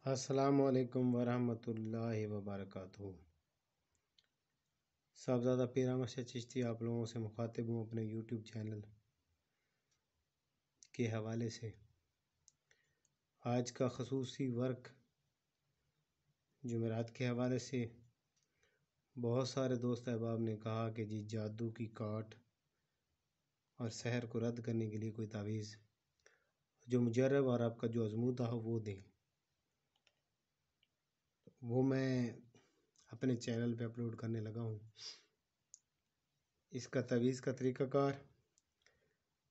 السلام علیکم ورحمۃ اللہ وبرکاتہ۔ صاحبزادہ پیر احمد شاہ چشتی آپ لوگوں سے مخاطب ہوں اپنے یوٹیوب چینل کے حوالے سے۔ آج کا خصوصی ورک جمعرات کے حوالے سے بہت سارے دوست احباب نے کہا کہ جی جادو کی کاٹ اور سحر کو رد کرنے کے لیے کوئی تعویذ جو مجرب اور آپ کا جو آزمودہ ہو وہ دیں۔ وہ میں اپنے چینل پہ اپلوڈ کرنے لگا ہوں۔ اس کا تعویذ کا طریقہ کار،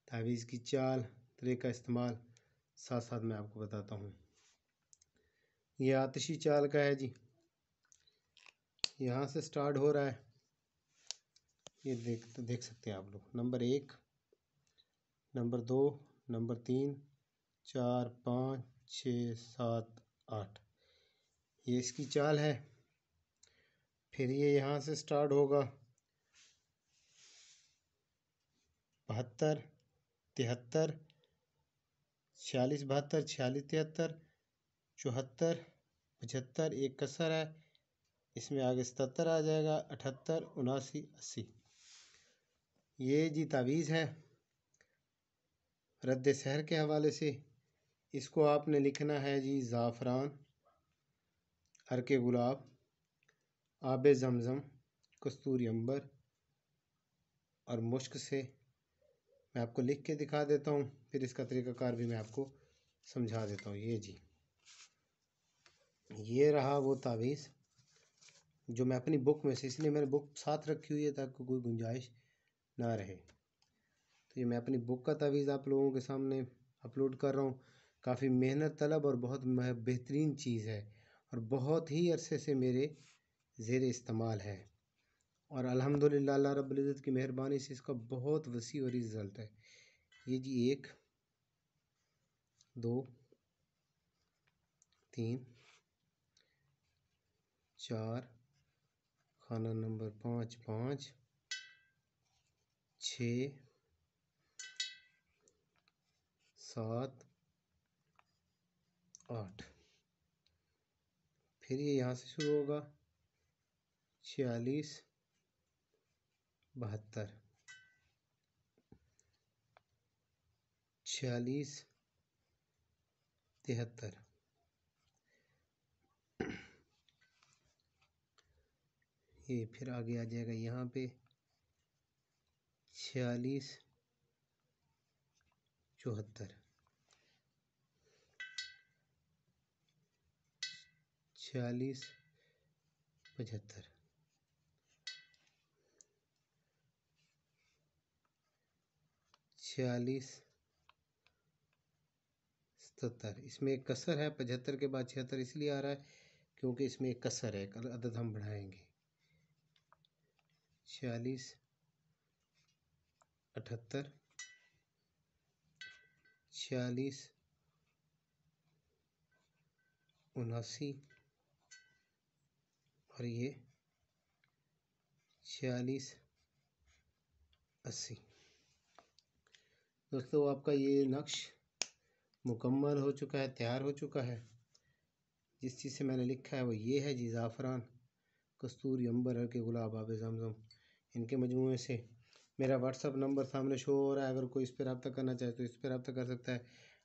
تعویذ کی چال، طریقہ استعمال ساتھ ساتھ میں آپ کو بتاتا ہوں۔ یہ آتشی چال کا ہے جی، یہاں سے سٹارٹ ہو رہا ہے، یہ دیکھ سکتے ہیں آپ لوگ۔ نمبر 1، نمبر 2، نمبر 3، 4، 5، 6، 7، 8، یہ اس کی چال ہے۔ پھر یہ یہاں سے سٹارٹ ہوگا 72، 73، 46، 72، 46، 73، 74، 75، ایک کسر ہے، اس میں آگے 77 آ جائے گا، 78، 79، 80۔ یہ جی تعویذ ہے رد سحر کے حوالے سے۔ اس کو آپ نے لکھنا ہے جی زعفران، عرق گلاب، آب زمزم، کستوری عنبر اور مشک سے۔ میں آپ کو لکھ کے دکھا دیتا ہوں، پھر اس کا طریقہ کار بھی میں آپ کو سمجھا دیتا ہوں۔ یہ جی، یہ رہا وہ تعویذ جو میں اپنی بک میں سے، اس لیے میں نے بک ساتھ رکھی ہوئی ہے تاکہ کوئی گنجائش نہ رہے۔ تو یہ میں اپنی بک کا تعویذ آپ لوگوں کے سامنے اپلوڈ کر رہا ہوں۔ کافی محنت طلب اور بہت بہترین چیز ہے اور بہت ہی عرصے سے میرے زیر استعمال ہے، اور الحمدللہ اللہ رب العزت کی مہربانی سے اس کا بہت وسیع اور رزلٹ ہے۔ یہ جی 1، 2، 3، 4، خانہ نمبر 5، 5، 6، 7، 8۔ پھر یہ یہاں سے شروع ہوگا 46، 72، 46، 73۔ یہ پھر آگے آ جائے گا یہاں پہ 46، 74، 46، 75، 46، 77۔ اس میں ایک کسر ہے، 75 کے بعد 76 اس لیے آ رہا ہے کیونکہ اس میں ایک کسر ہے، عدد ہم بڑھائیں گے۔ 46، 78، 46، 79 اور یہ 46، 80۔ دوستو آپ کا یہ نقش مکمل ہو چکا ہے، تیار ہو چکا ہے۔ جس چیز سے میں نے لکھا ہے وہ یہ ہے جی زعفران، کستوری عنبر، عرق گلاب، آب زمزم، ان کے مجموعے سے۔ میرا واٹس اپ نمبر سامنے شو ہو رہا ہے، اگر کوئی اس پہ رابطہ کرنا چاہے تو اس پہ رابطہ کر سکتا ہے۔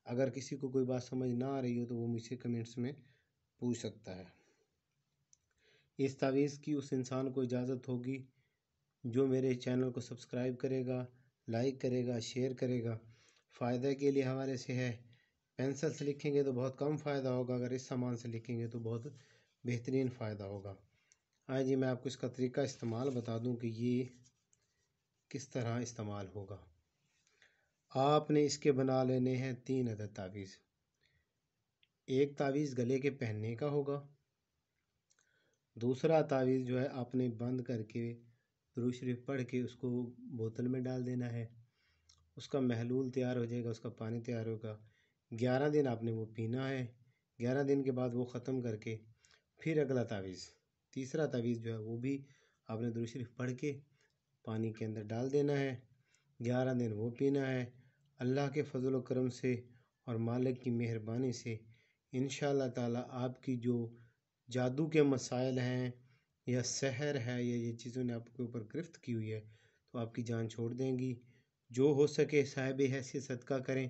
اگر کسی کو کوئی بات سمجھ نہ آ رہی ہو تو وہ مجھ سے کمنٹس میں پوچھ سکتا ہے۔ اس تعویذ کی اس انسان کو اجازت ہوگی جو میرے چینل کو سبسکرائب کرے گا، لائک کرے گا، شیئر کرے گا۔ فائدہ کے لیے حوالے سے ہے، پینسل سے لکھیں گے تو بہت کم فائدہ ہوگا، اگر اس سامان سے لکھیں گے تو بہت بہترین فائدہ ہوگا۔ آج جی میں آپ کو اس کا طریقہ استعمال بتا دوں کہ یہ کس طرح استعمال ہوگا۔ آپ نے اس کے بنا لینے ہیں 3 عدد تعویذ۔ ایک تعویذ گلے کے پہننے کا ہوگا، دوسرا تعویذ جو ہے آپ نے بند کر کے درود شریف پڑھ کے اس کو بوتل میں ڈال دینا ہے، اس کا محلول تیار ہو جائے گا، اس کا پانی تیار ہوگا۔ 11 دن آپ نے وہ پینا ہے، 11 دن کے بعد وہ ختم کر کے پھر اگلا تعویذ، تیسرا تعویذ جو ہے وہ بھی آپ نے درود شریف پڑھ کے پانی کے اندر ڈال دینا ہے، 11 دن وہ پینا ہے۔ اللہ کے فضل و کرم سے اور مالک کی مہربانی سے انشاءاللہ تعالیٰ آپ کی جو جادو کے مسائل ہیں یا سحر ہے یا یہ چیزوں نے آپ کے اوپر گرفت کی ہوئی ہے تو آپ کی جان چھوڑ دیں گی۔ جو ہو سکے صاحب حیثیت صدقہ کریں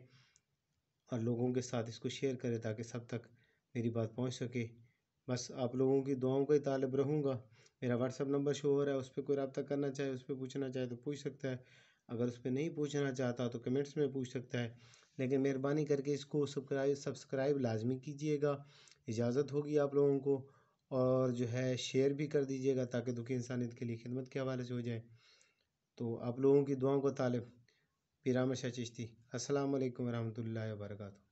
اور لوگوں کے ساتھ اس کو شیئر کریں تاکہ سب تک میری بات پہنچ سکے۔ بس آپ لوگوں کی دعاؤں کا ہی طالب رہوں گا۔ میرا واٹس ایپ نمبر شو ہو رہا ہے، اس پہ کوئی رابطہ کرنا چاہے، اس پہ پوچھنا چاہے تو پوچھ سکتا ہے، اگر اس پہ نہیں پوچھنا چاہتا تو کمنٹس میں پوچھ سکتا ہے، لیکن مہربانی کر کے اس کو سبسکرائب لازمی کیجئے گا، اجازت ہوگی آپ لوگوں کو، اور جو ہے شیئر بھی کر دیجئے گا تاکہ دکھی انسانیت کے لیے خدمت کے حوالے سے ہو جائے۔ تو آپ لوگوں کی دعاؤں کو طالب پیر احمد شاہ چشتی۔ السلام علیکم ورحمۃ اللہ وبرکاتہ۔